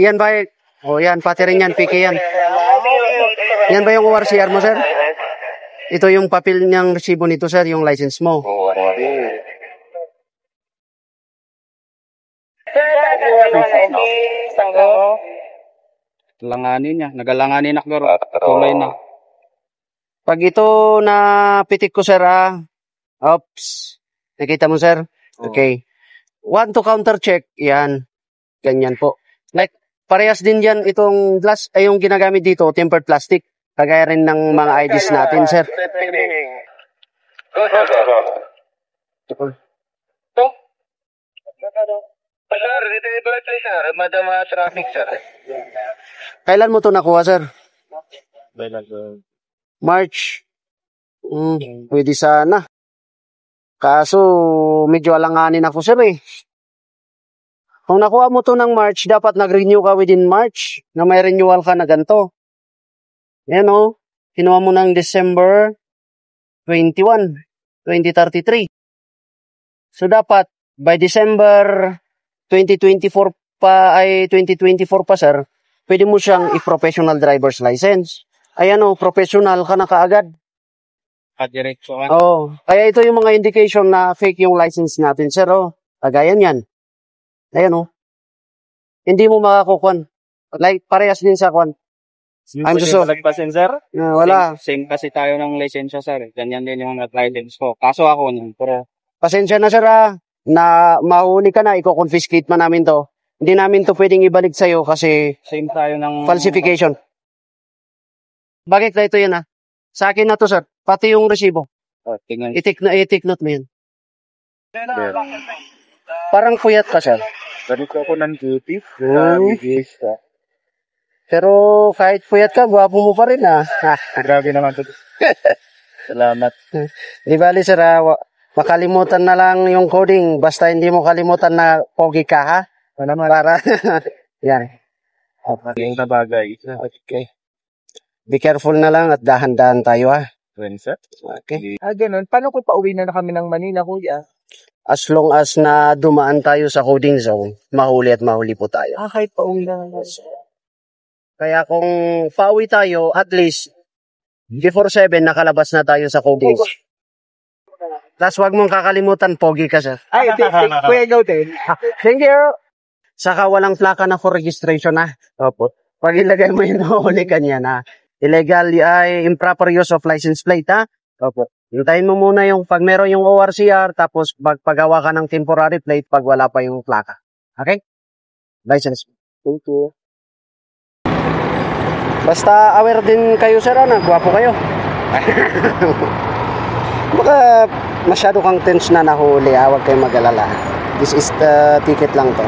Yan ba? O yan, pati rin yan, PK yan. Yan ba yung ORCR mo, sir? Ito yung papel niyang resibo nito, sir, yung license mo. Langanin niya. Nagalanganin na garo. Tulay na. Pag ito na pitik ko, sir, oops. Nakita mo, sir? Okay. 1 to counter check. Yan. Ganyan po. Like, parehas din yan itong glass, ay yung ginagamit dito, tempered plastic. Kagaya rin ng mga IDs natin, sir. Kailan mo to nakuha, sir? March. Pwede sana. Kaso, medyo alanganin ako, sir, eh. Kung nakuha mo to ng March, dapat nag-renew ka within March na may renewal ka na ganito. Yan o. Kinuha mo ng December 21, 2033. So, dapat by December 2024 pa, 2024 pa, sir, pwede mo siyang i-professional driver's license. Ayan o, professional ka na kaagad. Diretso ka. Oo. Kaya ito yung mga indication na fake yung license natin, sir. O, kagayan yan. Ayan o. Hindi mo makakukuhan. Like, parehas din sa kuhan. I'm just so. Sir? Wala. Same kasi tayo ng lisensya, sir. Ganyan din yung license ko. Kaso ako nun. Pero Pasensya na, sir, na mahuli ka na, i-confiscate man namin to. Hindi namin to pwedeng ibalik sa'yo kasi same tayo ng falsification. Bakit na ito yan, Sa akin na to, sir. Pati yung resibo. tingnan. I-take note mo yan. Parang puyat ka, sir. Ganito ako ng duty. Pero kahit puyat ka, gwapo mo pa rin, Grabe naman to. Salamat. Di bali, sir, makalimutan na lang yung coding. Basta hindi mo kalimutan na pogi ka, ha? Para, yan. Yung na bagay. Okay. Be careful na lang at dahan-dahan tayo, ha? Sir? Okay. Ganun. Paano kung pauwi na kami ng Manila, kuya? As long as na dumaan tayo sa coding zone, mahuli at mahuli po tayo. Kahit pauwi na. Kaya kung pauwi tayo, at least, before 7, nakalabas na tayo sa coding. Tapos wag mong kakalimutan, pogi ka, sir. Ay, kuya Gautin. Thank you. Saka walang plaka na for registration, Opo. Pag ilagay mo yun, mahuli ka niyan, Illegal ay improper use of license plate, Opo. Hintayin mo muna yung pag meron yung ORCR, tapos pagpagawa ka ng temporary plate pag wala pa yung plaka. Okay? License. Thank you. Basta aware din kayo, sir, gwapo kayo. Baka masyado kang tense na nahuli, huwag kayong mag-alala. This is the ticket lang to.